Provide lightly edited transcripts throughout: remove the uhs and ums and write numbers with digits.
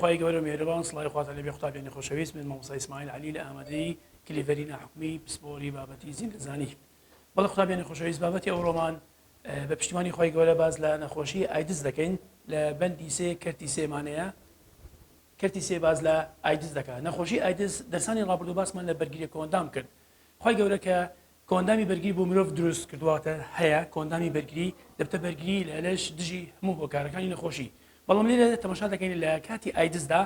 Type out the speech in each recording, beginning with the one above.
خی گەورە مێرەبان سڵای خواتە لێ بێخواتێنی خۆشەویست من مامۆستا ئیسماعیل عەلی لە ئامادەی کلیڤەری ناحکومی پسپۆری بابەتی زیندەزانی بەڵێ خواتێنی خۆشەویست بابەتی ئەو ڕۆمان بە پشتیوانی خی گەورە باز لە نەخۆشی ئایدز دەکەین لە بەندی سێ کەرتی سێمانەیە کەرتی سێ باز لە ئایدز دەکات نەخۆشی ئایدز دەرسانی ڕابردوو باسمان لە بەرگری کۆندام کرد خی گەورە کە کۆندامی بەرگری بۆ مرۆڤ دروست کردواتە هەیە کۆندامی بەرگری دەبتە بەرگری لە لەش دژی هەموو هۆکارەکانی نەخۆشی بەڵام لێرە تەماشا دەکەین لە کاتی ئایدزدا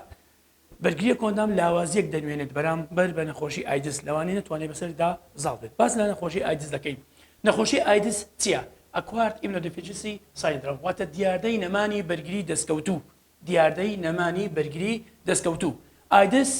بەرگریە کۆندام لاوازیەک دەنوێنێت بەرامبەر بە نەخۆشی ئایدز لەوانەیە نتوانێت بەسەردا زاڵ بێت باس لە نەخۆشی ئایدز دەکەین نەخۆشی ئایدز چییە؟ ئەکوارد ئیمنۆدیفیشنسی سایندرۆم واتە دیاردەی نەمانی بەرگری دەستکەوتوو دیاردەی نەمانی بەرگری دەستکەوتوو ئایدز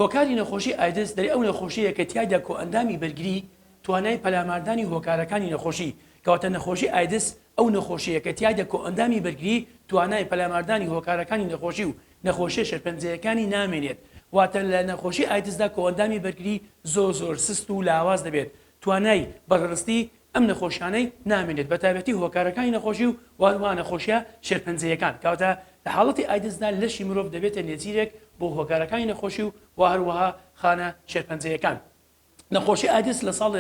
هۆکاری نەخۆشی ئایدز دەری ئەو نەخۆشیە کە تیایدا کۆئەندامی بەرگری توانای پەلاماردانی هۆکارەکانی نەخۆشی کەواتە نەخۆشی ئایدز ئەو نەخۆشیە کە تیایدا کۆئەندامی بەرگری توانای پەلاماردانی هۆکارەکانی نەخۆشی و نەخۆشیە شەرپەنجەیەکانی نامێنێت واتە لە نەخۆشی ئایدزدا کۆئەندامی بەرگری زۆر سست و لاواز دەبێت توانای بەڕستی ئەم نەخۆشیانەی نامێنێت بە تایبەتی هۆکارەکانی نەخۆشی و واروان نەخۆشیە شێرپەنجەیەکان کەواتە لە حاڵەتی ئایدزدا لەشی مرۆڤ دەبێتە نێزیرێک بۆ هۆکارەکانی نەخۆشی و هەروەها خانە شێرپەنجەیەکان نەخۆشی ئایدز لە ساڵ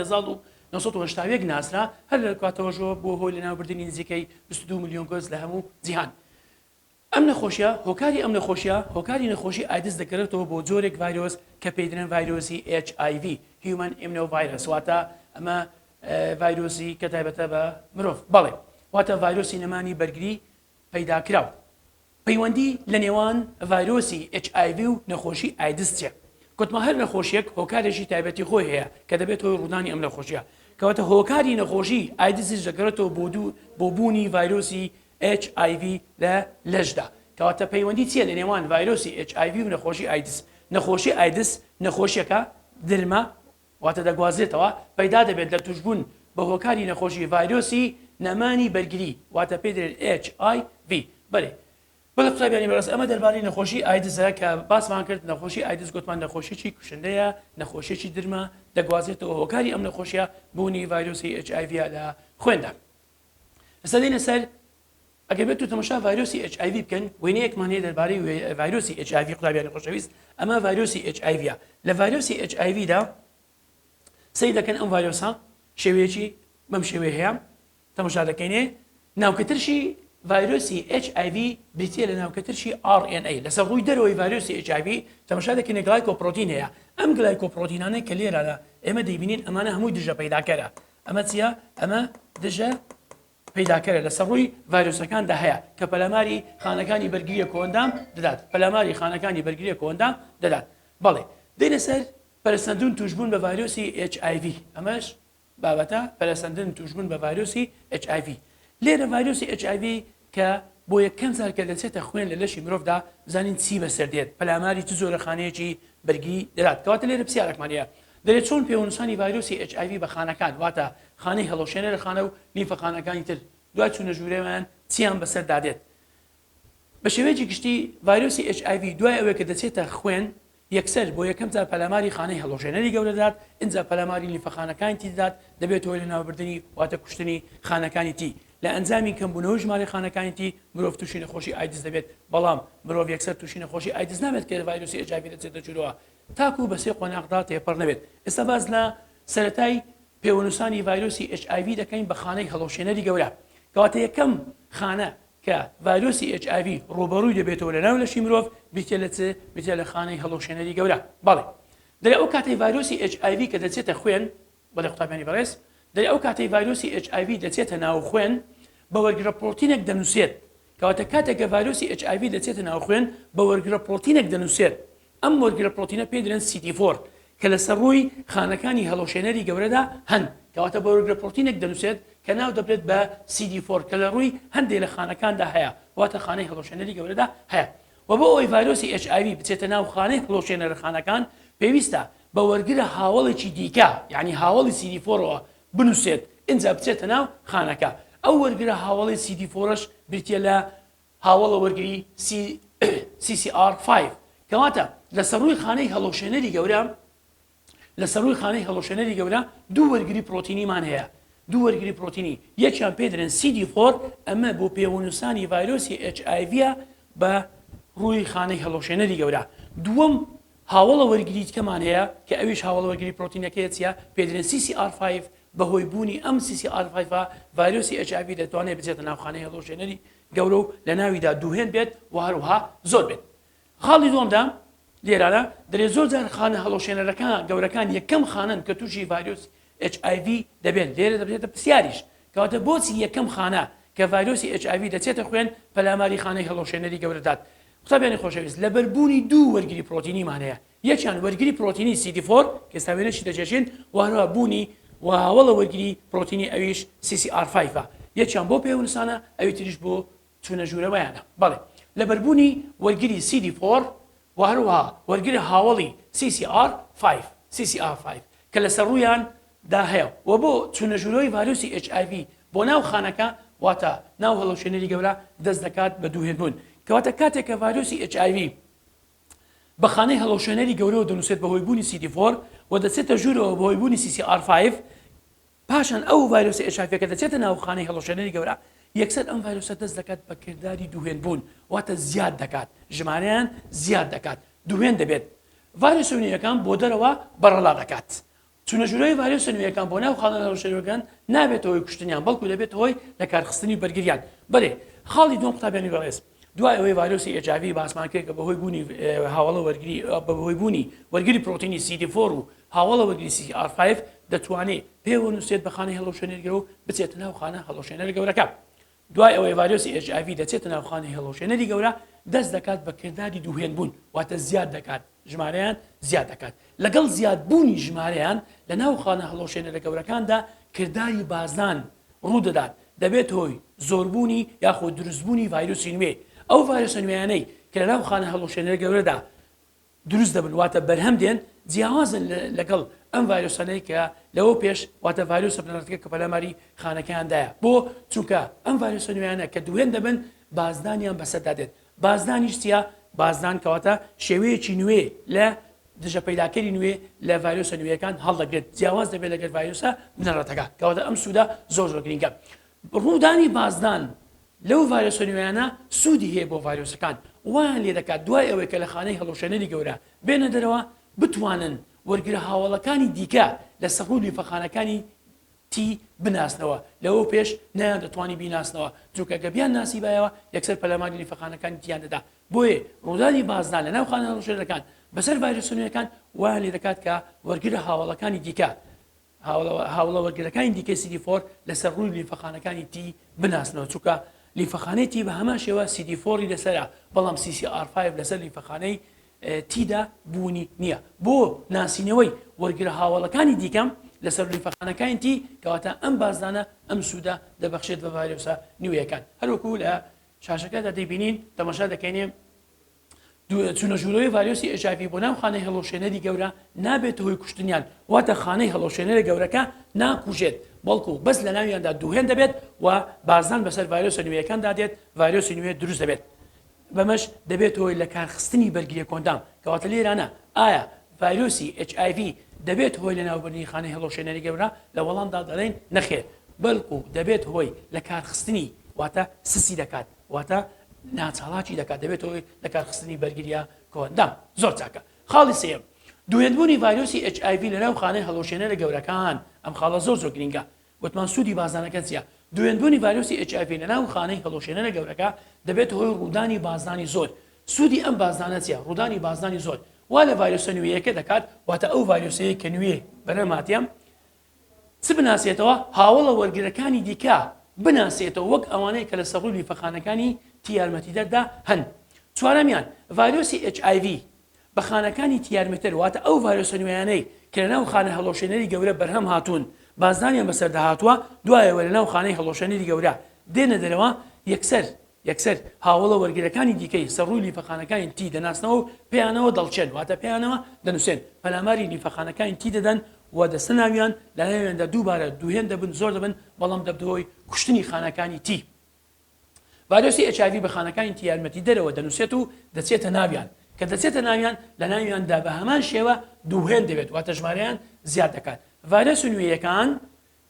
1970 ناسرا هەر لە کاتەوەژەوە بۆ هۆی لەناوبردنی نزیکەی 22 میلیۆن کەس لە هەموو جیهان ئەم نەخۆشیە هۆکاری ئەم نەخۆشیە هۆکاری نەخۆشی ئایدز دەکرێتەوە بۆ جۆرێک ڤایرۆس کە پێی دەڵێن ڤایرۆسی HIV Human Immunovirus واتە ئەمە ڤایرۆسی کە تایبەتە بە مرۆڤ بەڵێ واتە ڤایرۆسی نەمانی بەرگری پەیداکراوە پەیوەندی لە نێوان ڤایرۆسی HIV و نەخۆشی ئایدز چێ گوتمە هەر نەخۆشیەک هۆکارێکی تایبەتی خۆی هەیە کە دەبێت هۆی ڕوودانی ئەم نەخۆشیە کەواتە هۆکاری نەخۆشی ئایدزیش دەکرێتەوە بۆ بوونی ڤایرۆسی HIV لە لەشدا کەواتە پەیوەندی چیە لە نێوان ڤایرۆسی HIV و نەخۆشی ئایدز نەخۆشی ئایدز نەخۆشیەکە درمە واتە دەگوازرێتەوە پەیدا دەبێت لە توشبوون بە هۆکاری نەخۆشی ڤایرۆسی نەمانی بەرگری واتە پێ دەڵێن HIV بەڵێ قسەبیانی بەڕاست ئەمە دەربارەی نەخۆشی ئایدزە کە باسمان کرد نەخۆشی ئایدز گوتمان نەخۆشیی کوشندەیە نەخۆشیی درمە دەگوازێتەوە هۆکاری ئەم نەخۆشیە بوونی ڤایرۆسی HIV لە خوێندا ئێستا دێنە سەر ئەگەر بێت و تەماشا ڤایرۆسی HIV بکەن وێنەیەکمان هەیە دەربارەی ڤایرۆسی HIV قوتابیانی خۆشەویست ئەمە ڤایرۆسی HIV لە ڤایرۆسی HIV دا سەی دەکەن ئەم ڤایرۆسە شێوەیەکی بەم شێوەیە هەیە تەماشا دەکەینێ ناوکەترشی ڤایرۆسی HIV بریتە لە ناوکەترشی RNA لەسەر ڕووی دەرەوەی ڤایرۆسی HIV تەماشا دەکەین گلایکۆپرۆتین هەیە ئەم گلایکۆپرۆتینانەی کە لێرە ئێمە دەیبینین ئەمانە هەمووی دژە پەیداکەرە ئەمە چییە ئەمە دژە پەیداکەرە لەسەر ڕووی ڤایرۆسەکاندا هەیە کە پەلاماری خانەکانی بەرگریە کۆندام دەدات پەلاماری خانەکانی بەرگریە کۆندام دەدات بەڵێ دێنە سەر پەرسەندون توشبوون بە ڤایرۆسی HIV ئەمەش بابەتە پەرسەندن توشبوون بە ڤایرۆسی HIV لێرە ڤایرۆسی HIV کە بۆ یەکەم جار کە دەچێتە خوێن لە لەشی مرۆڤدا بزانین چی بەسەر دێت پەلاماری چ زۆرە خانەیەکی بەرگری دەدات کەواتە لێرە پرسیارێکمانەیە دەرێت چۆن پێوەنووسانی ڤایرۆسی HIV بە خانەکان واتە خانەی هەڵۆشێنەرە خانە و لیمفە خانەکانی تر دوای چوونە ژوورەوەیان چیان بەسەردا دێت بە شێوەیەکی گشتی ڤایرۆسی HIV دوای ئەوەیە کە دەچێتە خوێن یەکسەر بۆ یەکەم جار پەلاماری خانەی هەڵۆشێنەری گەورە دەدات ئینجا پەلاماری لیمفە خانەکانی تی دەدات دەبێت هۆی لەناوبردنی واتە کوشتنی خانەکانی تی لە ئەنجامی کەمبوونەوەی ژمارەی خانەکانی تی مرۆڤ تووشی نەخۆشی ئایدز دەبێت بەڵام مرۆڤ یەکسەر تووشی نەخۆشی ئایدز نابێت کە ڤایرۆسی HIV دەچێتە ژوورەوە تاکو بەسێ قۆناغدا تێپەڕ نەبێت ئێستا باز لە سەرەتای پێوەنووسانی ڤایرۆسی HIV دەکەین بە خانەی هەڵۆشێنەری گەورە کەواتە یەکەم خانە کە ڤایرۆسی HIV ڕوبەڕووی دەبێتەوە لە ناو لەشی مرۆڤ بریتە لە چ بریتە لە خانەی هەڵۆشێنەری گەورە بەڵێ دەرێ ئەو کاتەی ڤایرۆسی HIV کە دەچێتە خوێن بەڵێ قوتابیانی بەڕێز دەرێ ئەو کاتەی ڤایرۆسی HIV دەچێتە ناو خوێن بە وەرگرە پرۆتینێک دەنووسێت کەواتە کاتێککە ڤایرۆسی HIV دەچێتە ناو خوێن بە وەرگرە پرۆتینێک دەنووسێت ئەم وەرگرە پرۆتینە پێ دەڵێن CD4 کە لەسەر ڕووی خانەکانی هەڵۆشێنەری گەورەدا هەن کەواتە بە وەرگرە پرۆتینێک دەنووسێت کە ناو دەبرێت بە CD4 کە لە ڕووی هەندێک لە خانەکاندا هەیە واتە خانەی هەڵۆشێنەری گەورەدا هەیە و بۆ ئەوەی ڤایرۆسی HIV بچێتە ناو خانەی هەڵۆشێنەرە خانەکان پێویستە بە وەرگرە هاوڵێکی دیکە یعنی هاوڵی CD4ەوە بنووسێت اینجا بچێتە ناو خانەکە ئەو وەرگرە هاوڵی CD4ش بریتە لە هاوڵە وەرگری CCR5 کەواتە لەسەر ڕووی خانەی هەڵۆشێنەری گەورە لەسەر ڕووی خانەی هەڵۆشێنەری گەورە دوو وەرگری پرۆتینیمان هەیە دوو وەرگری پرۆتینی یەکیان پێ دەڵێن CD4 ئەمە بۆ پێوەنووسانی ڤایرۆسی HIV بە ڕووی خانەی هەڵۆشێنەری گەورە. دووەم هاوڵە وەرگریت کەمان هەیە کە ئەویش هاوڵە وەرگری پرۆتینەکەی چیە پێدرێن CCR5 بەهۆی بوونی ئەم CCR5 ڤایرۆسی HIV دەتوانێت بچێتە ناو خانەی هەڵۆشێنەری گەورە و لە ناویدا دووهێن بێت و هەروەها زۆر بێت. خاڵی دووەمدا لێرانە دەرێت زۆر جار خانە هەڵۆشێنەرەکان گەورەکان یەکەم خانن کە تووشی ڤایرۆس HIV دەبێن لێرە دەبێتە پرسیاریش کەواتە بۆچی یەکەم خانە کە ڤایرۆسی HIV دەچێتە خوێن پەلاماری خانەی هەڵۆشێنەری گەورەدات. قوتابیانی خۆشەویست لە بەربوونی دوو وەرگری پرۆتینیمان هەیە یەکیان وەرگری پرۆتینی CD4 کە ئێستا وێنەشی دەچێشین و هەروە بوونی و هاوڵە وەرگری پرۆتینی ئەویش CCR5 یەکیان بۆ پێوەنووسانە ئەوی تریش بۆ چوونە ژوورەوەیانە. بەڵێ لە بەربوونی وەرگری CD4 و هەروەها وەرگری هاوڵی CCR5 کە لەسەر ڕوویان دا هەیە و بۆ چوونە ژوورەوەی ڤایرۆسی HIV بۆ ناو خانەکە واتە ناو هەڵۆشێنەری گەورە دەست دەکات بە دووهێنبوون کەواتە کاتێک کە ڤایرۆسی HIV بە خانەی هەڵۆشێنەری گەورەوە دەنووسێت بەهۆی بوونی CD4 و دەچێتە ژوورەوە بەهۆی بوونی CCR5 پاشان ئەو ڤایرۆسی HIV کە دەچێتە ناو خانەی هەڵۆشێنەری گەورە یەکسەر ئەم ڤایرۆسە دەست دەکات بە کردداری دووهێنبوون واتە زیاد دەکات ژمارەیان زیاد دەکات دووهێن دەبێت ڤایرۆسە نوێیەکان بۆ دەرەوە بەڕەڵا دەکات چونە ژوورەوەی ڤایرۆسە نوێیەکان بۆ ناو خانە هەڵۆشێنەرەکان نابێت هۆی کوشتنیان بەڵکو دەبێت هۆی لە کارخستنی بەرگریان. بەڵێ خاڵی دووەم قوتابیانی بەڕێز دوای ئەوەی ڤایرۆسی HIV باسمان کرد کە بەهۆی بوونی هاوڵە وەرگری بەهۆی بوونی وەرگری پرۆتینی CD4 و هاوڵە وەرگری CCR5 دەتوانێت پێوەنووسێت بە خانەی هەڵۆشێنەری گەورە و بچێتە ناو خانە هەڵۆشێنەری گەورەکە. دوای ئەوەی ڤایرۆسی HIV دەچێتە ناو خانەی هەڵۆشێنەری گەورە دەست دەکات بە کردداری دووهێنبوون واتە زیاد دەکات ژمارەیان زیاد دەکات لەگەڵ زیادبوونی ژمارەیان لە ناو خانە هەڵۆشێنەرە گەورەکاندا کردداری بازان ڕوو دەدات دەبێت هۆی زۆربوونی یاخود دروستبوونی ڤایرۆسی نوێ ئەو ڤایرۆسە نوێیانەی کە لە ناو خانە هەڵۆشێنەرە گەورەدا دروست دەبن واتە بەرهەم دێن جیاوازن لەگەڵ ئەم ڤایرۆسانەی کە لەوە پێش واتە ڤایرۆسە بنەڕەتەکە کە پەلاماری خانەکەیاندایە بۆ چونکە ئەم ڤایرۆسە نوێیانە کە دوێن دەبن بازدانیان بەسەردا دێت بازدانیش چیە بازدان کەواتە شێوەیەکی نوێ لە دژە پەیداکەری نوێ لە ڤایرۆسە نوێیەکان هەڵدەگرێت جیاواز دەبێت لەگەر ڤایرۆسە بنەڕەتەکە کەواتە ئەم سوودە زۆر گرنگە. ڕوودانی بازدان لەو ڤایرۆسە نوێیانە سوودی هەیە بۆ ڤایرۆسەکان وایان لێ دەکات دوای ئەوەی کە لە خانەی هەڵۆشێنەری گەورە بێنە دەرەوە بتوانن وەرگرە هاوڵەکانی دیکە لە سەحوو لیفەخانەکانی تی بناسنەوە لەوە پێش نیان دەتوانی بیناسنەوە چونکە گەبیان ناسی بایەوە یەکسەر پەلاماری لیفەخانەکانی تیان دەدا بۆیە ڕوودانی بازدان لە ناو خانە هەڵۆشێنەرەکان بەسەر ڤایرۆسە نوێیەکان وایان لێ دەکات کە وەرگرە هاوڵەکانی دیکە هاوڵە وەرگرەکانی دیکەی CD4 لەسەر ڕووی لیفەخانەکانی تی بناسنەوە چونکە لیفەخانەی تی بە هەمان شێوە CD4 لەسەرە بەڵام CCR5 لەسەر لیفەخانەی تیدا بوونی نییە بۆ ناسینەوەی وەرگرە هاوڵەکانی دیکەم لەسەر لیفەخانەکانی تی کەواتە ئەم بازدانە ئەم سوودە دەبەخشێت بە ڤایرۆسە نوێیەکان هەروەکو لە شاشەکەدا دەیبینین تەماشا دەکەینێ چونە ژوورەوەی ڤایرۆسی HIV بۆ ناو خانەی هەڵۆشێنەری گەورە نابێت هۆی کوشتنیان واتە خانەی هەڵۆشێنەرە گەورەکە ناکوژێت بەڵکو بەس لە ناویاندا دووهێن دەبێت و بازدان بەسەر ڤایرۆسە نوێیەکاندا دێت ڤایرۆسی نوێ دروست دەبێت بەمەش دەبێت هۆی لە کارخستنی بەرگریە کۆندام کەواتە لێرانە ئایا ڤایرۆسی HIV دەبێت هۆی لە ناوبردنی خانەی هەڵۆشێنەری گەورە لە وەڵامدا دەڵێن نەخێر بەڵکو دەبێت هۆی لە کارخستنی واتە سسی دەکات واتە ناچاڵاکی دەکات دەبێت هۆی لە کارخستنی بەرگریە کۆندام زۆر چاکە. خاڵی سێم دوێنبوونی ڤایرۆسی HIV لە ناو خانەی هەڵۆشێنەرە گەورەکان ئەم خاڵە زۆر گرنگە وتمان سوودی بازانەکە چیە دوێنبوونی ڤایرۆسی HIV لە ناو خانەی هەڵۆشێنەرە گەورەکە دەبێت هۆی ڕوودانی بازدانی زۆر سوودی ئەم بازدانە چیە ڕوودانی بازدانی زۆر وا لە ڤایرۆسە نوێیەکە دەکات واتە ئەو ڤایرۆسەیە کە نوێ بەرەماتیەم چ بناسێتەوە هاوڵە وەرگرەکانی دیکە بناسێتەوە وەک ئەوانەیە کە لە سەڕووی لیفەخانەکانی تی یارمەتیدەردا هەن. چوارەمیان ڤایرۆسی HIV بە خانەکانی تی یارمەتیدەر واتە ئەو ڤایرۆسە نوێیانەی کە لە ناو خانە هەڵۆشێنەری گەورە بەرهەم هاتوون بازدانیان بەسەردا هاتووە دوایەوە لە ناو خانەی هەڵۆشێنەری گەورە دێنە دەرەوە یەکسەر هاوڵە وەرگرەکانی دیکەی سەڕووی لیفەخانەکانی تی دەناسنەوە و پێیانەوە دەڵچێن واتە پێیانەوە دەنووسێن پەلاماری لیفەخانەکانی تی دەدەن و دەستە ناویان لە ناویاندا دووبارە دووهێن دەبن زۆر دەبن بەڵام دەبدەوەی کوشتنی خانەکانی تی. ڤایرۆسی HIV بە خانەکانی تی یارمەتیدەرەوە دەنووسێت و دەچێتە ناویان کە دەچێتە ناویان لە ناویاندا بە هەمان شێوە دووهێن دەبێت واتە ژمارەیان زیاد دەکات. ڤایرۆس نوێیەکان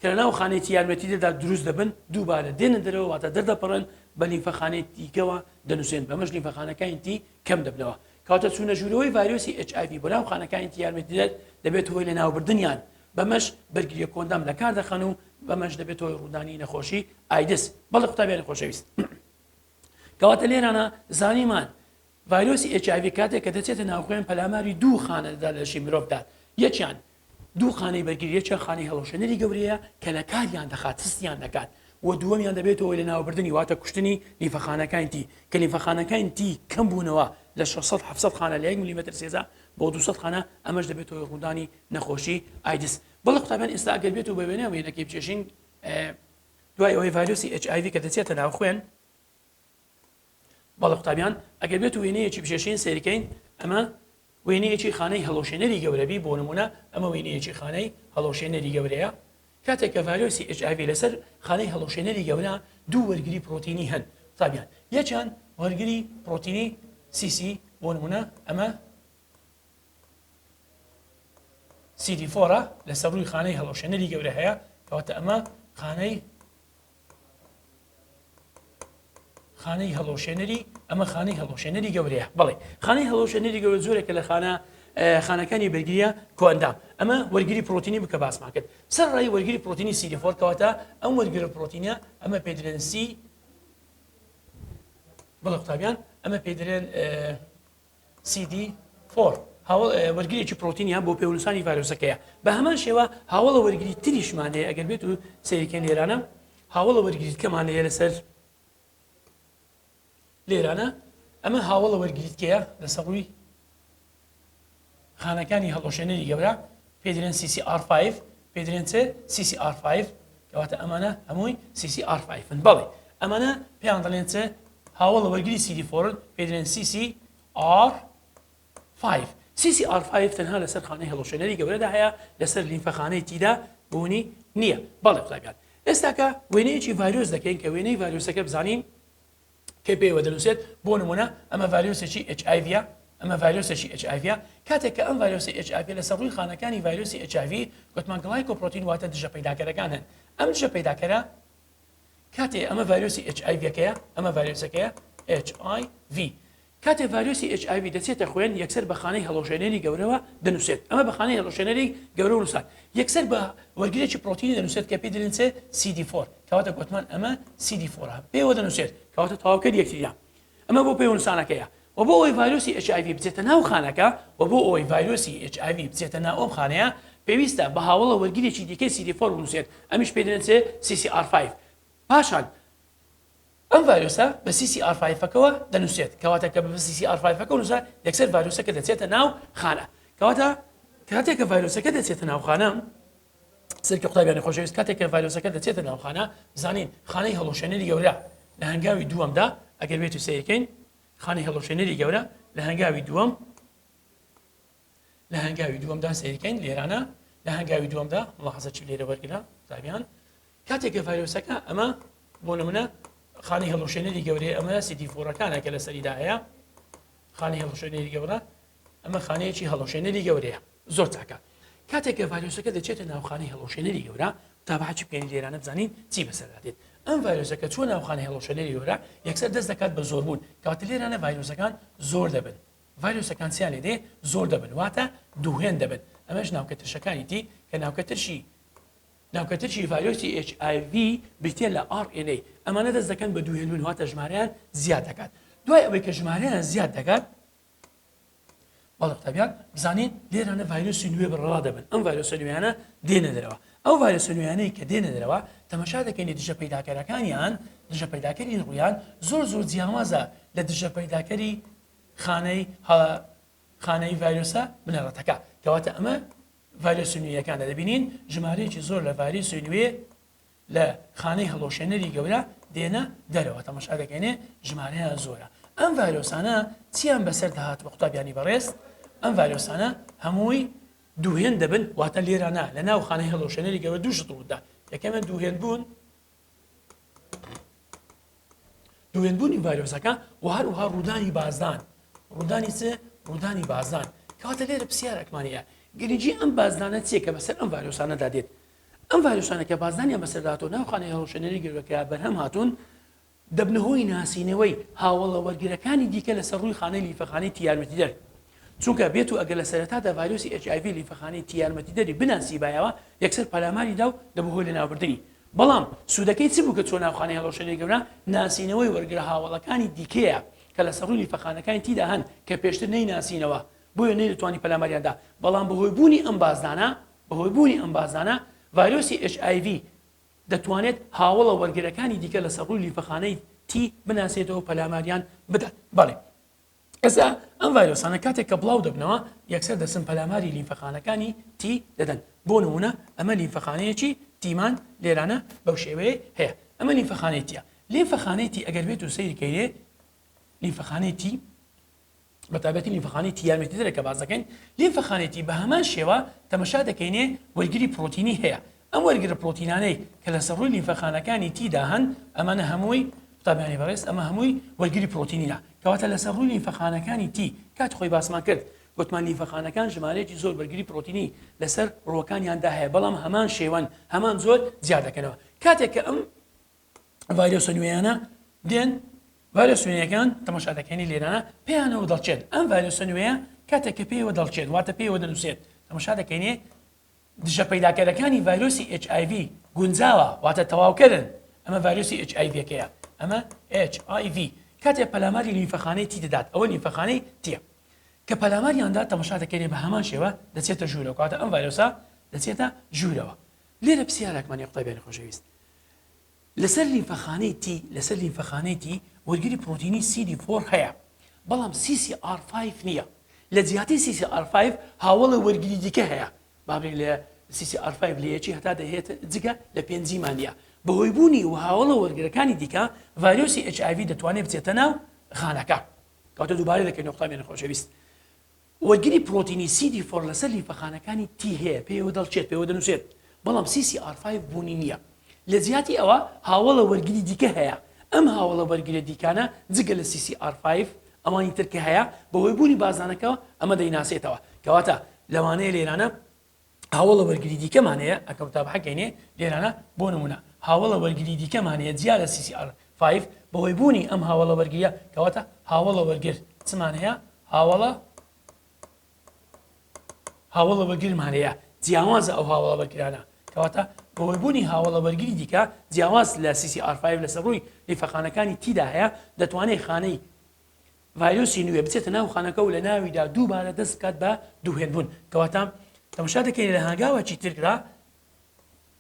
کە لە ناو خانەی تی یارمەتیدەردا دروست دەبن دووبارە دێنە دەرەوە واتە دەردەپەڕن بە لیمفەخانەی دیکەوە دەنووسێن بەمەش لیمفەخانەکانی دی کەم دەبنەوە کاتە چوونە ژوورەوەی ڤایرۆسی HIV بۆ ناو خانەکانی تی یارمەتیدەر دەبێت هۆی لە ناوبردنیان بەمەش بەرگریە کۆندام لە کار دەخەن و بەمەش دەبێت هۆی ڕوودانی نەخۆشی ئایدس بەڵێ قوتابیانی خۆشەویست کەواتە لێرانە زانیمان ڤایرۆسی HIV کاتێک کە دەچێتە ناوخۆیان پەلاماری دوو خانەدا لە لەشی مرۆڤدا یەکیان دوو خانەی بەرگری یەکیان خانەی هەڵۆشێنەری گەورەیە کە لە کاریان دەخات هستیان دەکات و دووەمیان دەبێتەوە لە ناوبردنی واتە کوشتنی لیمفەخانەکانی تی کە لیمفەخانەکانی تی کەم بوونەوە لە 600 خانە لە 1 میلیمتر سێزە بۆ 200 خانە ئەمەش دەبێتەوە ڕوودانی نەخۆشی ئایدس بەڵێ قوتابیان ئێستا ئەگەر بێت و ببێنێ وێنەکەی بچێشین دوای ئەوەی ڤایرۆسی HIV کە دەچێتە ناوخۆیان بەڵێ قوتابیان ئەگەر بێت و وێنەیەکی بچێشین سێریکەین ئەمە وێنەیەکی خانەی هەڵۆشێنەری گەورەبی بۆ نمونە ئەمە وێنەیەکی خانەی هەڵۆشێنەری گەورەیە کاتێک کە ڤایرۆسی HIV لەسەر خانەی هەڵۆشێنەری گەورە دوو وەرگری پرۆتینی هەن قوتابیان یەکیان وەرگری پرۆتینی CC بۆ نمونە ئەمە CD4 لەسەر ڕووی خانەی هەڵۆشێنەری گەورە هەیە کەواتە ئەمە خانەی هەڵۆشێنەری ئەمە خانەی هەڵۆشێنەری گەورەیە بەڵێ خانەی هەڵۆشێنەری گەورە زۆرێکە لە خانەکانی بەرگریە کۆئەندام ئەمە وەرگری پرۆتینی بکە باسمان کرد سەر ڕای وەرگری پرۆتینی CD4 کەواتە ئەم وەرگرە پرۆتینە ئەمە پێدرێن بەڵێ قوتابیان ئەمە پێدرێن CD4 وەرگریەکی پرۆتینیان بۆ پێوەنووسانی ڤایرۆسەکەیە بە هەمان شێوە هاوڵە وەرگری تریشمان هەیە ئەگەر بێت و سەیریکەن لێرانە هاوڵە وەرگریتکەمان هەیە لەسەر لێرانە ئەمە هاوڵە وەرگریتکەیە لەسەر ڕووی خانەکانی هەڵۆشێنەری گەورە پێدرێن CCR5 پێدرێن CCR5 کەواتە ئەمانە هەمووی CCR5 بەڵێ ئەمانە پێیان دەڵێن هاوڵە وەرگری CD4 پێدرێن CCR5 CCR5 تەنها لەسەر خانەی هەڵۆشێنەری گەورەدا هەیە لەسەر لیمفەخانەی تیدا بوونی نییە بەڵێ قوتابیان ئێستاکە وێنەیەکی ڤایرۆس دەکەین کە وێنەی ڤایرۆسەکە بزانین کە پێوە دەنووسێت بۆ نمونە ئەمە ڤایرۆسێکی HIV ئەمە ڤایرۆسێکی HIV کاتێک کە ئەم ڤایرۆسی HIV لەسەر ڕووی خانەکانی ڤایرۆسی HIV گوتمان گڵایکۆپرۆتین واتە دژە پەیداکەرەکان هەن ئەم دژە پەیداکەرە کاتێ ئەمە ڤایرۆسی HIV-کەیە ئەمە ڤایرۆسەکەیە HIV کاتێ ڤایرۆسی HIV دەچێتە خوێن یەکسەر بە خانەی هەڵۆشێنەری گەورەوە دەنووسێت ئەمە بە خانەی هەڵۆشێنەری گەورە نووسات یەکسەر بە وەرگرێکی پرۆتینی دەنووسێت کە پێی دەڵێن CD4 کەواتە گوتمان ئەمە CD4 پێوە دەنووسێت کەواتە تەواوکەر یەکتریا ئەمە بۆ پێوەنووسانەکەیە و بۆ ئەوەی ڤایرۆسی HIV بچێتە ناو خانەکە و بۆ ئەوەی ڤایرۆسی HIV بچێتە ناو ئەم خانەیە پێویستە بە هاوڵە وەرگرێکی دیکەی CD4 بنووسێت ئەمیش پێی دەڵێن CCR5 پاشان ئەم ڤایرۆسە بە CCR5ەکەوە دەنووسێت کەواتە کە بە CCR5ەکە نووسە یەکسەر ڤایرۆسەکە دەچێتە ناو خانە کەواتە کاتێک کە ڤایرۆسەکە دەچێتە ناو خانە سەرکە قوتابیانی خۆشەویست کاتێک کە ڤایرۆسەکە دەچێتە ناو خانە بزانین خانەی هەڵۆشێنەری گەورە لە هەنگاوی دووەمدا ئەگەر بێت و سیرکەین خانەی هەڵۆشێنەری گەورە لە هەنگاوی دووەمدا سیرکەین لێرانە لە هەنگاوی دووەمدا ملاحەزە چ لێرە وەرگرا قوتابیان کاتێک کە ڤایرۆسەکە ئەمە بۆ نمونە خانەی هەڵۆشێنەری گەورەیە ئەمە CD4ەکانە کە لە سەریدا هەیە خانەی هەڵۆشێنەری گەورە ئەمە خانەیەکی هەڵۆشێنەری گەورەیە زۆر چاکە کاتێک کە ڤایرۆسەکە دەچێتە ناوخانەی هەڵۆشێنەری گەورە تابعاتی بکەین لێرانە بزانین چی بەسەردادێت ئەم ڤایرۆسەکە چۆن ناوخانەی هەڵۆشێنەری گەورە یەکسەر دەست دەکات بە زۆربوون کەواتە لێرانە ڤایرۆسەکان زۆر دەبن ڤایرۆسەکان چیان لێدێ زۆر دەبن واتە دووهێن دەبن ئەمەش ناوکەترشەکانی تی کە ناوکەترشی ڤایرۆسی HIV بریتە لە RNA ئەمانە دەست دەکەن بە دووهێنبوون واتە ژمارەیان زیاد دەکات دوای ئەوەی کە ژمارەیان زیاد دەکات بەڵێ قوتابیان بزانین لێرانە ڤایرۆسی نوێ بڕڵا دەبن ئەم ڤایرۆسە نوێیانە دێنە دەرەوە ئەو ڤایرۆسە نوێیانەی کە دێنە دەرەوە تەماشا دەکەین دژە پەیداکەرەکانیان دژە پەیداکەری ڕویان زۆر جیاوازە لە دژە پەیداکەری خانەی ڤایرۆسە بنەڕەتەکە کەواتە ئەمە ڤایرۆسی نوێیەکانە دەبینین ژمارەیەکی زۆر لە ڤایرۆسی نوێ لە خانەی هەڵۆشێنەری گەورە دێنە دەرەوە تەماشا دەکەینێ ژمارەیان زۆرە ئەم ڤایرۆسانە چیان بەسەر دەهات بە قوتابیانی بەڕێز ئەم ڤایرۆسانە هەمووی دووهێن دەبن واتە لێرانە لە ناو خانەی هەڵۆشێنەری گەورە دوو شت ڕوودا یەکەمە دووهێنبوونی ڤایرۆسەکە و هەروەها ڕوودانی بازدان ڕوودانی بازدان کەواتە لێرە پرسیارێکمانەیە گرنگی ئەم بازدانە چیە کە بەسەر ئەم ڤایرۆسانەدا دێت ئەم ڤایرۆسانە کە بازدانیان بەسەرداتەوە ناو خانەی هەڵۆشێنەری گەورەکە بەرهەم هاتوون دەبنەهۆی ناسینەوەی هاوڵە وەرگرەکانی دیکە لەسەر ڕووی خانەی لیفەخانەی تیارمەتی دەر چونکە بێت و ئەگەر لە سەرەتادا ڤایرۆسی HIV لیفەخانەی تیارمەتی دەری بناسی بایەوە یەکسەر پەلاماری دا و دەبهۆی لە ناوبردننی بەڵام سوودەکەی چ بوو کە چۆن ناوخانەی هەڵۆشەی گەورە ناسینەوەی وەرگرە هاوڵەکانی دیکەیە کە لەسەر ڕووی لیفەخانەکانی تیدا هەن کە پێشتر نەیناسینەوە بۆیە نەیدەتوانی پەلاماریاندا بەڵام بەهۆی بوونی ئەم بازانە ڤایرۆسی HIV دەتوانێت هاوڵە وەرگرەکانی دیکە لە سەر ڕووی لیفەخانەی تی بناسێتەوە پەلاماریان بدات بەڵێ ئێستا ئەم ڤایرۆسانە کاتێک کە بڵاو دەبنەوە یەکسەر دەسم پەلاماری لیفەخانەکانی تی دەدەن بۆ نمونە ئەمە لیفەخانەیەکی تیمان لێرانە بەو شێوەیە هەیە ئەمە لیفەخانەی تیە لیفەخانەی تی ئەگەر بێت و سەیرکەیرێ لیفەخانەی تی بەتابەتی لیفەخانەی تیارمەتی دەرە کە باز دەکەین لیفەخانەی تی بە هەمان شێوە تەمەشا دەکەینێ وەرگری پرۆتینی هەیە ئەم وەرگرە پرۆتینانەی کە لە سەر ڕووی لیفەخانەکانی تیدا هەن ئەمانە هەمووی قوتابیانی بەڕێز ئەمە هەمووی وەرگری پرۆتینیە کەواتە لە سەر ڕووی لیفەخانەکانی تی کات خۆی باسمان کرد گوتمان لیفەخانەکان ژمارەیەکی زۆر وەرگری پرۆتینی لەسەر ڕۆکانیاندا هەیە بەڵام هەمان شێوەن هەمان زۆر زیاد دەکەنەوە کاتێک کە ئەم ڤایرۆسە نوێیانە دێن ڤایرۆسە نوێیەکان تەماشا دەکەینی لێرانە پێیانەوە دەڵچێت ئەم ڤایرۆسە نوێیە کاتێک کە پێیەوە دەڵچێت واتە پێیەوە دەنووسێت تەماشا دەکەینێ دژە پەیداکەرەکانی ڤایرۆسی HIV گونجاوە واتە تەواوکردن ئەمە ڤایرۆسی HIVەکەیە ئەمە HIV کاتێک پەلاماری لیفەخانەی تی دەدات ئەوە لیفەخانەی تیە کە پەلاماریاندا تەماشا دەکەینێ بە هەمان شێوە دەچێتە ژوورەوە کاتە ئەم ڤایرۆسە دەچێتە ژوورەوە لێرە پرسیارێکمانی قوتابیانی خۆشەویست لەسەر لیفەخانەی تی وەرگری پرۆتینی CD4 هەیە بەڵام CCR5 نییە لە جیاتی CCR5 هاوڵە وەرگری دیکە هەیە بابێک لە CCR5 لەیەکی هەتا دەهێت جگە لە پێنجیمانە بەهۆی بوونی و هاوڵە وەرگرەکانی دیکە ڤایرۆسی HIV دەتوانێت بچێتە ناو خانەکە کاتە دووبارە دەکەین قوتابیانی خۆشەویست وەرگری پرۆتینی CD4 لەسەر لیفەخانەکانی تی هەیە پێوە دەڵچێت پێوە دەنووسێت بەڵام CCR5 بوونی نییە لە جیاتی ئەوە هاوڵە وەرگری دیکە هەیە ئەم هاوڵە وەرگرە دیکانە جگە لە CCR5 ئەمانی ترکە هەیە بەهۆی بوونی بازانەکەەوە ئەمە دەیناسێتەوە کەواتە لەوانەیە لێرانە هاوڵە وەرگری دیکەمانەیە ئەکەوتاب حەکەینێ لێرانە بۆ نمونە هاوڵە وەرگری دیکەمانەیە جیا لە CCR5 بەهۆی بوونی ئەم هاوڵە وەرگریە کەواتە هاوڵە وەرگر چمان هەیە هاوڵە وەرگرمانەیە جیاوازە ئەو هاوڵە وەرگرانە کەواتە بەهۆی بوونی هاوڵە وەرگری دیکە جیاواز لە CCR5 لەسەر ڕووی لیفەخانەکانی تیدا هەیە دەتوانێت خانەی ڤایرۆسی نوێ بچێتە ناو خانەکە و لە ناویدا دووبارە دەست بکات بە دووهێنبوون کەواتە تەماشا دەکەین لە هەنگاوەکی ترکرا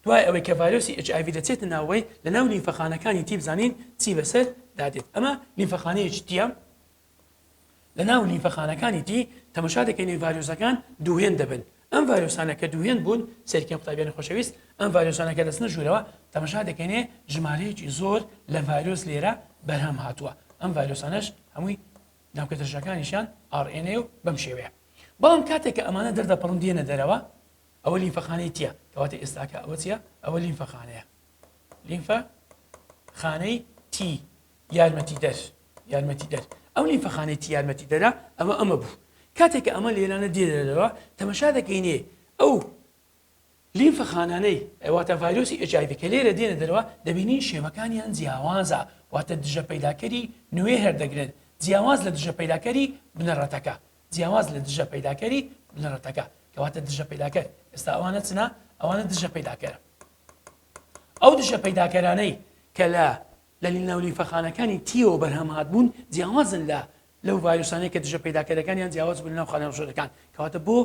دوای ئەوەی کە ڤایرۆسی HIV دەچێتە ناوەی لە ناو لیفەخانەکانی تی بزانین چی بەسەر دادێت ئەمە لیفەخانەیەکی تیە لە ناو لیفەخانەکانی تی تەماشا دەکەین ڤایرۆسەکان دووهێن دەبن ئەم ڤایرۆسانە کە دووهێن بوون سەرکەم قوتابیانی خۆشەویست ئەم ڤایرۆسانە کە دەچنە ژوورەوە تەماشا دەکەینێ ژمارەیەکی زۆر لە ڤایرۆس لێرە بەرهەم هاتووە ئەم ڤایرۆسانەش هەمووی ناوکەتەژەکانیشان RNA و بەم شێوەیە بەڵام کاتێک کە ئەمانە دەردەپەڕن دێنە دەرەوە ئەوە لیفەخانەی تیە کەواتە ئێستاکە ئەوە چیە ئەوە لیفەخانەیە لیفەخانەی تی یارمەتی دەر ئەو لیفەخانەی تی یارمەتی دەرە ئەمە بوو کاتێک کە ئەمە لێرانە دێدەرەوە تەماشا دەکەینێ ئەو لیفەخانانەی واتە ڤایرۆسی HIV کە لێرە دێنە دەرەوە دەبینی شێوەکانیان جیاوازە واتە دژە پەیداکەری نوێ هەردەگرن جیاواز لە دژە پەیداکەری بنەڕەتەکە جیاواز لە دژە پەیداکەری بنەڕەتەکە کەواتە دژە پەیداکەر ئێستا ئەوانە چنە ئەوانە دژە پەیداکەرە ئەو دژە پەیداکەرانەی کە لە ناو لیفەخانەکانی تیەوە بەرهەم هاتبوون جیاوازن لەو ڤایرۆسانەی کە دژە پەیداکەرەکانیان جیاواز بوون ناو خانە ڕۆژەکان کەواتە بۆ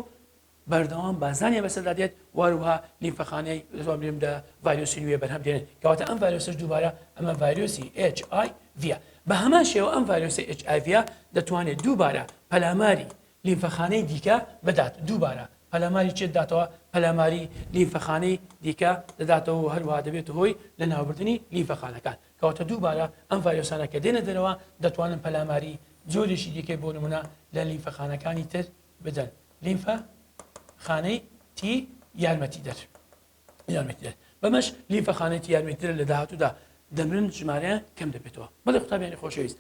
بەردەوام بازانێ بەسەردادێت واروها لیفەخانەی لە ڤایرۆسی نوێ بەرهەم دێنن کەواتە ئەم ڤایرۆسش دووبارە ئەمە ڤایرۆسی HIV بە هەمان شێوە ئەم ڤایرۆسی HIV دەتوانێت دووبارە پەلاماری لیفەخانەی دیکە بدات دووبارە پەلاماری چێت داتەوە پەلاماری لیفەخانەی دیکە دەداتەوە و هەروەها دەبێت هۆی لە ناوبردنی لیفەخانەکان کەواتە دووبارە ئەم ڤایرۆسانە کە دێنە دەرەوە دەتوانن پەلاماری جۆرێکی دیکەی بۆ نمونە لە لیفەخانەکانی تر بدەن لیفەخانەی تی یارمەتی دەر بەمەش لیفەخانەی تی یارمەتی دەر لە داهاتوودا دەمرن ژمارەیان کەم دەبێتەوە بەڵێ قوتابیانی خۆشەویست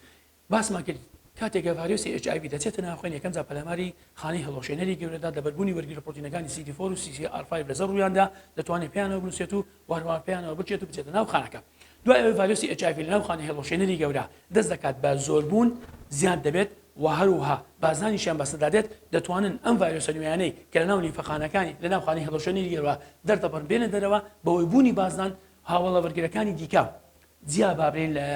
باسمان کرد کاتێکە ڤایرۆسی HIV دەچێتە ناوخۆین یەکەم جا پەلاماری خانەی هەڵۆشێنەری گەورەدا دەبەربوونی وەرگرە پرۆتینەکانی CD4 و CCR5 لەسەر ڕوویاندا دەتوانێت پێیانەوە بنووسێت و واروان پێیانەوە بچێت و بچێتە ناو خانەکە دوای ئەوەی ڤایرۆسی HIV لەناو خانەی هەڵەشێنەری گەورە دەست دەکات بە زۆربوون زیاد دەبێت و هەروەها بازانیشیان بەسەدادێت دەتوانن ئەم ڤایرۆسە نوێیانەی کە لەناو لیفەخانەکانی لەناو خانەی هەڵەشێنەری گەورە دەردەبڕن بێنە دەرەوە بەوەی بوونی بازان هاوڵە وەرگرەکانی دیکە جیا بابرین لە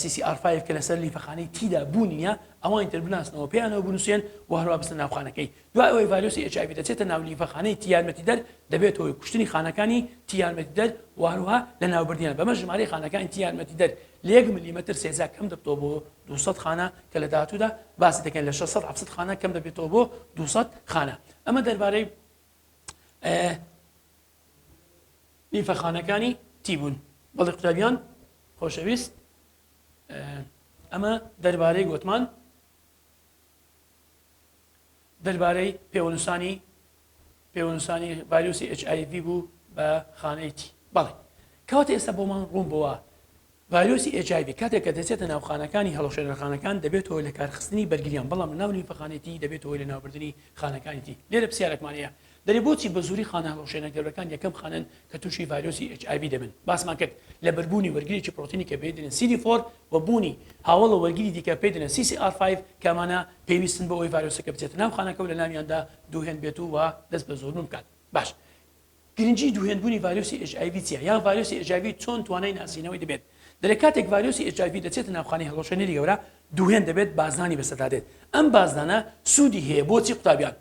CCR5 کە لەسەر لیفەخانەی تیدا بوونیە ئەوان تر بناسنەوە پێیانەوە بنووسێن و هەروە بستە ناوخانەکەی دوای ئەوەی ڤایرۆسی HIV دەچێتە ناو لیفەخانەی تیارمەتی دەر دەبێت هۆی کوشتنی خانەکانی تیارمەتی دەر و هەروها لە ناوبردیان بەمە ژمارەی خانەکانی تیارمەتی دەر لە 1 میلیمەتر سێزا کەم دەبێتەوە بۆ 200 خانە کە لە داهاتوودا باسی دەکەن لە 600 خانە کەم دەبێتەوە بۆ 200 خانە ئەمە دەربارەی لیفەخانەکانی تی بوون بەڵێ قوتابیان خۆشەویست ئەمە دەربارەی گوتمان دەربارەی پێوەنووسانی ڤایرۆسی HIV بوو بە خانەی تی بەڵێ کەواتە ئێستا بۆمان ڕوون بووە ڤایرۆسی HIV کاتێک کە دەچێتە ناوخانەکانی هەڵەشێنەرخانەکان دەبێتەوە لە کارخستنی بەرگریان بەڵام ناو لیفەخانەتی دەبێتەوە لە ناوبردننی خانەکانی تی لێرە پرسیارێکمانەیە دەرێ بۆچی بە زووری خانە هەڵەشێنە گەورەکان یەکەم خانن کە تووشی ڤایرۆسی HIV دەبن باسمان کرد لە بەربوونی وەرگریی پرۆتینی کە پێدرێن CD4 و بوونی هاوڵە وەرگری دیکە پێدرێن CCR5 کەمانە پێویستن بە ئەوی ڤایرۆسەکە بچێتە ناو خانەکە و لە ناویاندا دووهێن بێت و دەست بە زۆربوون بکات باش گرنگی دووهێنبوونی ڤایرۆسی HIV چیە یان ڤایرۆسی HIV چۆن توانای ناسینەوەی دەبێت دەرێ کاتێک ڤایرۆسی HIV دەچێتە ناوخانەی هەڵەشێنەری گەورە دووهێن دەبێت بازنانی بەسەردادێت ئەم بازدانە سوودی هەیە بۆچی قوتابیان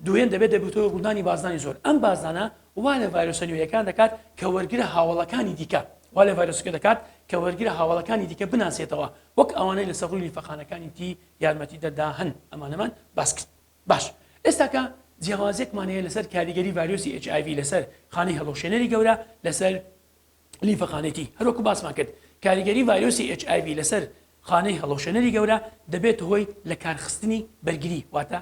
دوێن دەبێت دەبێتەوە ڕوودانی بازدانی زۆر ئەم بازانە وا لە ڤایرۆسە نوێیەکان دەکات کە وەرگرە هاوڵەکانی دیکە وا لە ڤایرۆسەکە دەکات کە وەرگرە هاوڵەکانی دیکە بناسێتەوە وەک ئەوانەی لە سەڕووی لیفەخانەکانی تی یارمەتی دەدا هەن ئەمانەمان باس کرد باش ئێستاکە جیاوازێکمان هەیە لەسەر کاریگەری ڤایرۆسی HIV لەسەر خانەی هەڵەشێنەری گەورە لەسەر لیفەخانەتی هەروەکو باسمان کرد کاریگەری ڤایرۆسی HIV لەسەر خانەی هەڵەشێنەری گەورە دەبێت هۆی لە کارخستنی بەرگری واتە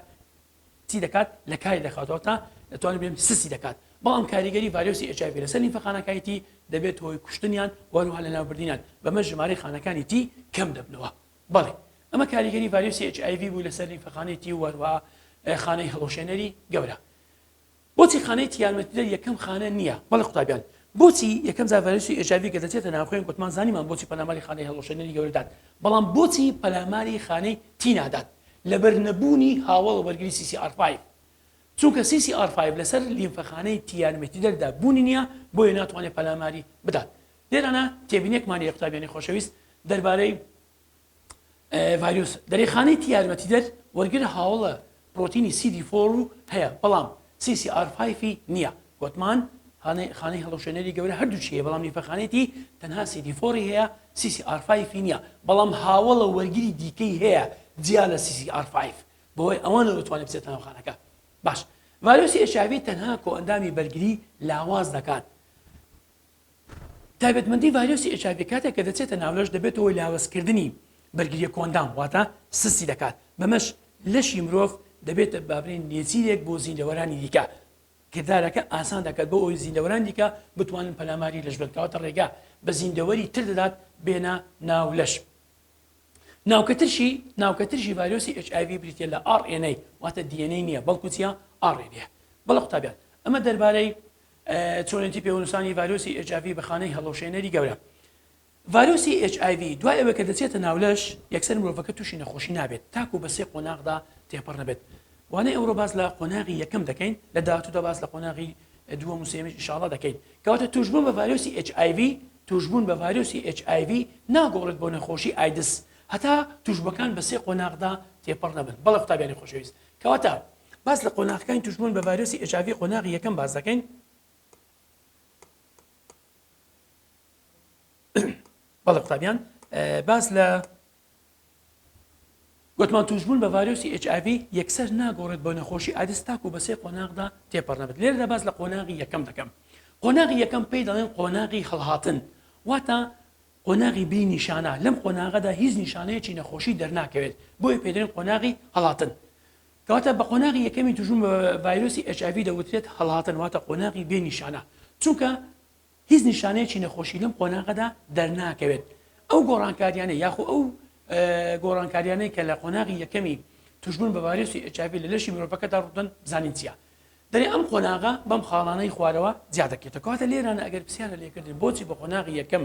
چی دەکات لە کاری دەخاتەوە تا دەتوانێت بێم سسی دەکات بەڵام کاریگەری ڤایرۆسی HIV لەسەر لیفەخانەکانی تی دەبێت هۆی کوشتنیان وەروها لە ناوبردنیان بەمە ژمارەی خانەکانی تی کەم دەبنەوە بەڵێ ئەمە کاریگەری ڤایرۆسی HIV بوو لەسەر لیفەخانەی تی وەروها خانەی هەڵەشێنەری گەورە بۆچی خانەی تیارمەتیدەر یەکەم خانە نییە بەڵێ قوتابیان بۆچی یەکەم جار ڤایرۆسی HIV کە دەچێتە ناوخۆیان گوتمان زانیمان بۆچی پەلاماری خانەی هەڵەشێنەری گەورە دات بەڵام بۆچی پەلاماری خانەی تی نادات لەبەر نەبوونی هاوڵ وەرگری CCR5 چونکە CCR5 لەسەر لیمفەخانەی تیارمەتی دەردا بوونی نییە بۆیە ناتوانێت پەلاماری بدات لێرانە تێبینێکمان یە قوتابیانی خۆشەویست دەربارەی ڤایرۆس دەرێخانەی تیارمەتی دەر وەرگرە هاوڵە پرۆتینی CD4 هەیە بەڵام CCR5 نییە گوتمان خانەی هەڵەشێنەری گەورە هەردووچیە بەڵام لیفەخانەتی تەنها CD4 هەیە CCR5 نییە بەڵام هاوڵە وەرگری دیکەی هەیە جیا لە CCR5 بۆی ئەوانە دەتوانێت بچێتە ناوخانەکە باش ڤایرۆسی HIV تەنها کۆئەندامی بەرگری لاواز دەکات تایبەتمەندی ڤایرۆسی HIV کاتێک کە دەچێتە ناولەش دەبێتەوە لاوەزکردنی بەرگریە کۆندام واتە سسی دەکات بەمەش لەشی مرۆڤ دەبێتە بابرین نێچیرێک بۆ زیندەوەرانی دیکە کردارەکە ئاسان دەکات بۆ ئەوی زیندەوەران دیکە بتوانن پەلاماری لەش بکەواتە ڕێگا بە زیندەوەری تر دەدات بێنە ناو لەش ناوکەترشی ڤایرۆسی HIV بریتە لە RNA واتە DNA نییە بەڵکو چیە RNA بەڵێ قوتابیان ئەمە دەربارەی چۆنێتی پێوەنووسانی ڤایرۆسی HIV بە خانەی هەڵەشێنەری گەورە ڤایرۆسی HIV دوای ئەوە کە دەچێتە ناولەش یەکسەر مرۆڤەکە تووشی نەخۆشی نابێت تاکو بە سێ قۆناغدا تێپەڕ نەبێت وانەی ئەوڕۆ باز لە قۆناغی یەکەم دەکەین لە داهاتوودا باز لە قۆناغی دووەم و سێمیش ئینشاڵڵا دەکەین کەواتە توشبوون بە ڤایرۆسی HIV توشبوون بە ڤایرۆسی HIV ناگۆڕێت بۆ نەخۆشی ئایدس هەتا توشبەکان بە سێ قۆناغدا تێپەڕ نەبن بەڵێ قوتابیانی خۆشەویست کەواتە باز لە قۆناغەکانی توشبوون بە ڤایرۆسی HIV قۆناغی یەکەم باز دەکەین بەڵێ قوتابیان باز لە گوتمان توشبوون بە ڤایرۆسی HIV یەکسەر ناگۆڕێت بۆ نەخۆشی ئایدس تاکو بە سێ قۆناغدا تێپەڕ نەبێت لێرەدا باز لە قۆناغی یەکەم دەکەم قۆناغی یەکەم پێی دەڵێن قۆناغی هەڵهاتن واتە قۆناغی بی نیشانە لەم قۆناغەدا هیچ نیشانەیەکی نەخۆشی دەرناکەوێت بۆیە پێدرێن قۆناغی هەڵاتن کەواتە بە قۆناغی یەکەمی توشبوون بە ڤایرۆسی HIV دەوترێت هەڵاتن واتە قۆناغی بێ نیشانە چونکە هیچ نیشانەیەکی نەخۆشی لەم قۆناغەدا دەرناکەوێت ئەو گۆڕانکاریانە یاخو ئەو گۆڕانکاریانەی کە لە قۆناغی یەکەمی توشبوون بە ڤایرۆسی HIV لە لەشی مرۆڤەکەدا ڕوودن بزانین چییە دەری ئەم قۆناغا بەم خاڵانەی خوارەوە زیاد دەکێتەوە. کاتە لێرانە ئەگەر پرسیارە لێکردن بۆچی بە قۆناغی یەکەم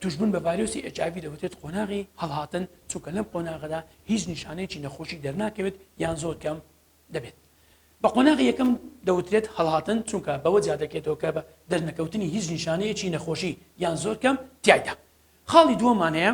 توشبوون بە ڤایرۆسی HIV دەوترێت قۆناغی هەڵهاتن، چونکە لەم قۆناغدا هیچ نیشانەیەکی نەخۆشی دەرناکەوێت یان زۆر کەم دەبێت. بە قۆناغی یەکەم دەوترێت هەڵهاتن، چونکە بەوە زیاد دەکێتەوە کە بە دەرنەکەوتنی هیچ نیشانەیەکی نەخۆشی یان زۆر کەم تایدا. خاڵی دووەمانەیە،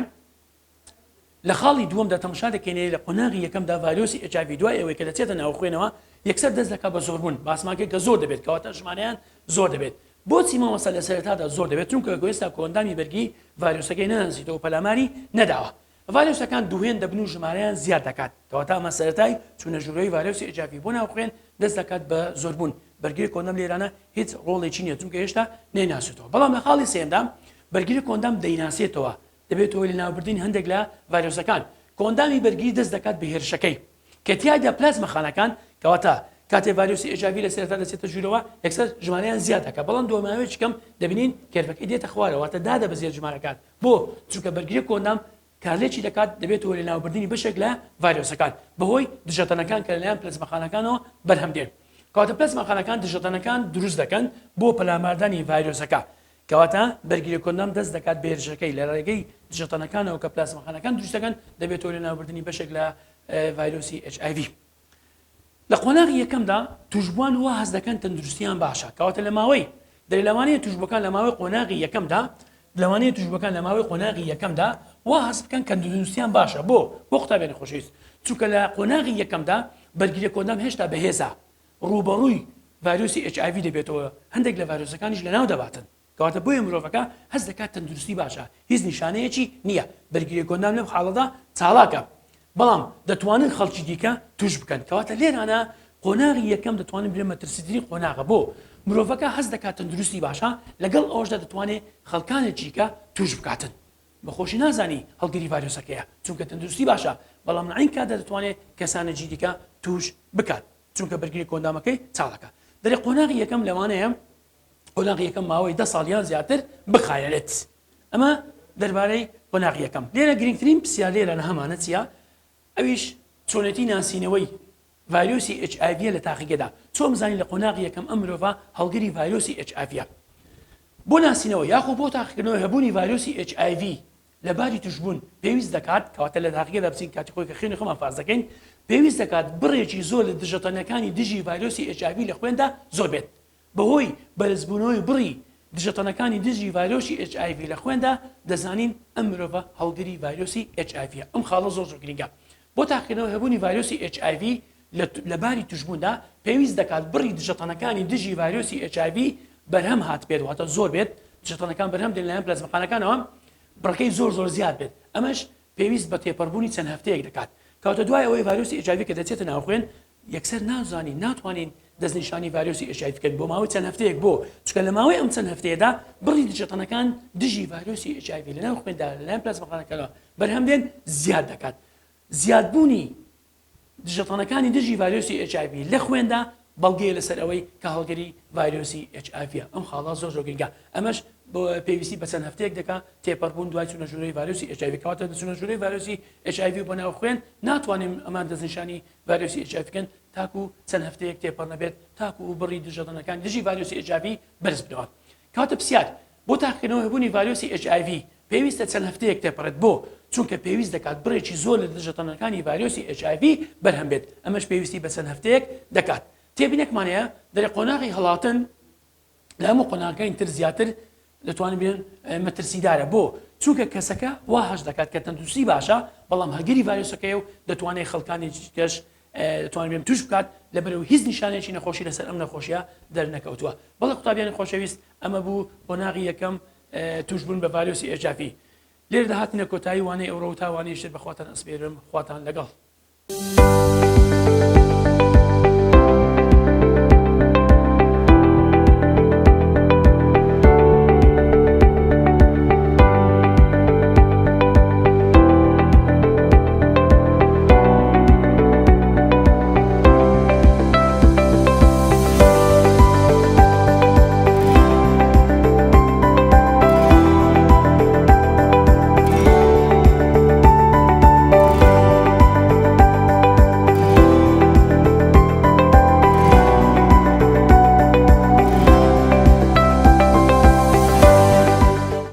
لە خاڵی دووەم دەتەماشا دەکەینێت لە قۆناغی یەکەمدا ڤایرۆسی HIV دوای ئەوەی کە دەچێتە ناوخوێنەوە یەکسەر دەست دەکات بە زۆربوون، باسماکە کە زۆر دەبێت، کەواتە ژمارەیان زۆر دەبێت. بۆچی مامەسە لە سەرەتادا زۆر دەبێت؟ چونکە گوێستا کۆندامی بەرگی ڤایرۆسەکەی نەناسیتەوە پەلاماری نەداوە. ڤایرۆسەکان دووهێن دەبن و ژمارەیان زیاد دەکات، کەواتە ئەمە سەرەتای چوونە ژوورەوەی ڤایرۆسی HIV بۆ ناوخوێن دەست دەکات بە زۆربوون. بەرگری کۆندام لێرانە هیچ ڕۆڵێکی نییە، چونکە هێشتا نەیناسێتەوە. بەڵام لە خاڵی سێمدا بەرگری کۆندام دەیناسێتەوە، دەبێتەوە لە ناوبردنی هەندێک لە ڤایرۆسەکان. کۆندامی بەرگری دەست دەکات بە هێرشەکەی کە تیایدا پلازمەخانەکان، کەواتە کاتێ ڤایرۆسی HIV لە سەرەتا دەچێتە ژوورەوە یەکسەر ژمارەیان زیاد دەکات، بەڵام دووەماوەیەکی کەم دەبینین کێرفەکەی دێتە خوارەوە، واتە دادەبەزێت ژمارەکان. بۆ چونکە بەرگری کۆندام کارلێکی دەکات، دەبێتەوە لە ناوبردنی بەشێک لە ڤایرۆسەکان بەهۆی دژەتەنەکان کە لەلایەن پلازمەخانەکانەوە بەرهەم دێن. کەواتە پلازمەخانەکان دژەتەنەکان دروست دەکەن بۆ پەلاماردانی ڤایرۆسەکە، کەواتە بەرگری کۆندام دەست دەکات بە هێرشەکەی لە ڕێگەی دژەتەنەکانەوە کە پلازمەخانەکان دروست دەکەن، دەبێتەوە لە ناوبردنی بەشێک لە ڤایرۆسی HIV. لە قۆناغی یەکەمدا توشبووان وا هەز دەکەن تەندروستیان باشە، کەواتە لە ماوەی لەوانەیە توشبەکان لە ماوەی قۆناغی یەکەمدا وا هەز بکەن کە تەندروستیان باشە. بۆ قوتابیانی خۆشەویست، چونکە لە قۆناغی یەکەمدا بەرگری کۆندام هێشتا بەهێزە، ڕوبەڕووی ڤایرۆسی HIV دەبێتەوە، هەندێک لە ڤایرۆسەکانیش لەناو دەباتن، کەواتە بۆیە مرۆڤەکە هەز دەکات تەندروستی باشە، هیچ نیشانەیەکی نییە. بەرگری کۆندام لەم حاڵەدا چاڵاکە، بەڵام دەتوانن خەڵکی دیکە توش بکەن، کەواتە لێرانە قۆناغی یەکەم دەتوانن بێ مەترسیترین قۆناغە. بۆ مرۆڤەکە هەز دەکات تەندروستی باشە، لەگەڵ ئەوەشدا دەتوانێت خەڵکانێکیکە توش بکاتن. بەخۆشی نازانی هەڵگری ڤایرۆسەکەیە، چونکە تەندروستی باشە، بەڵام لە عین کاتدا دەتوانێت کەسانێکی دیکە توش بکات، چونکە بەرگری کۆندامەکەی چاڵەکە. دەرێ قۆناغی یەکەم لەوانەیە قۆناغی یەکەم ماوەی 10 ساڵیان زیاتر بخایەنێت. ئەمە دەربارەی قۆناغی یەکەم. لێرە گرنگترین پرسیار لێرە هەمانە چییە؟ ئەویش چۆنێتی ناسینەوەی ڤایرۆسی HIV لە تاقیگەدا. چۆن بزانین لە قۆناغی یەکەم ئەم مرۆڤە هەڵگری ڤایرۆسی HIV بۆ ناسینەوە یاخۆ بۆ تاقیکردنەوە هەبوونی ڤایرۆسی HIV لە باری توشبوون پێویست دەکات، کەواتە لە تاقیگەدا بچین کاتی خۆی کە خوێنی خۆمان فاز دەکەین، پێویست دەکات بڕێکی زۆر لە دژەتەنەکانی دژی ڤایرۆسی HIV لە خوێندا زۆر بێت. بەهۆی بەرزبوونەوەی بڕی دژەتەنەکانی دژی ڤایرۆسی HIV لە خوێندا دەزانین ئەم مرۆڤە هەڵگری ڤایرۆسی HIV. ئەم خاڵە زۆر گرنگە. بۆ تاقیکردنەوە هەبوونی ڤایرۆسی HIV لە باری توشبووندا پێویست دەکات بڕی دژەتەنەکانی دژی ڤایرۆسی HIV بەرهەم هات بێت، واتە زۆر بێت، دژەتەنەکان بەرهەم دێن لەلایەن پلازمەخانەکانەوە، بڕەکەی زۆر زیاد بێت. ئەمەش پێویست بە تێپەڕبوونی چەند هەفتەیەک دەکات، کەواتە دوای ئەوەی ڤایرۆسی HIV کە دەچێتە ناوخوێن یەکسەر ناتوانین دەستنیشانی ڤایرۆسی HIV بکەین بۆ ماوەی چەند هەفتەیەک، بۆ چونکە لە ماوەی ئەم چەند هەفتەیەدا بڕی دژەتەنەکان دژی ڤایرۆسی HIV لە ناوخوێندا لەلایەن پلازمەخانەکانەوە بەرهەم دێن زیاد دەکات. زیادبوونی دژەتەنەکانی دژی ڤایرۆسی HIV لە خوێندا بەڵگەیە لەسەر ئەوەی کە هەڵگری ڤایرۆسی HIV. ئەم خاڵە زۆر گرنگە. ئەمەش بۆ پێویستی بە چەند هەفتەیەک دەکات تێپەڕبوون دوای چوونە ژوورەی ڤایرۆسی HIV. کەواتە دەچونە ژوورەی ڤایرۆسی HIV بۆ ناو خوێن ناتوانین ئەمان دەستنیشانی ڤایرۆسی HIV بکەن تاکو چەند هەفتەیەک تێپەڕ نەبێت، تاکو بڕی دژەتەنەکان دژی ڤایرۆسی HIV بەرز بنەوە. کەواتە پرسیار بۆ تاقیکردنەوە هەبوونی ڤایرۆسی HIV پێویستە چەند هەفتەیەک تێپەڕێت، بۆ چونکە پێویست دەکات بڕێکی زۆر لە دژەتەنەکانی ڤایرۆسی HIV بەرهەم بێت. ئەمەش پێویستی بە چەند هەفتەیەک دەکات. تێبینێکمانەیە دەرێ قۆناغی هەڵاتن لە هەموو قۆناغەکانی تر زیاتر دەتوانین بێن مەترسیدارە، بۆ چونکە کەسەکە وا هەش دەکات کە تەندروستی باشە، بەڵام هەرگری ڤایرۆسەکەی و دەتوانێت خەڵکانێکی کەش دەتوانین بێن توش بکات لەبەرەوە هیچ نیشانێکی نەخۆشی لەسەر ئەم نەخۆشیە دەرنەکەوتووە. بەڵێ قوتابیانی خۆشەویست، ئەمە بوو قۆناغی یەکەم توشبوون بە ڤایرۆسی HIV. لێرە داهاتنە کۆتایی وانەی ئەوڕۆ و تاوانەی شت بەخواتان ئەسپێرم، خواتان لەگەڵ.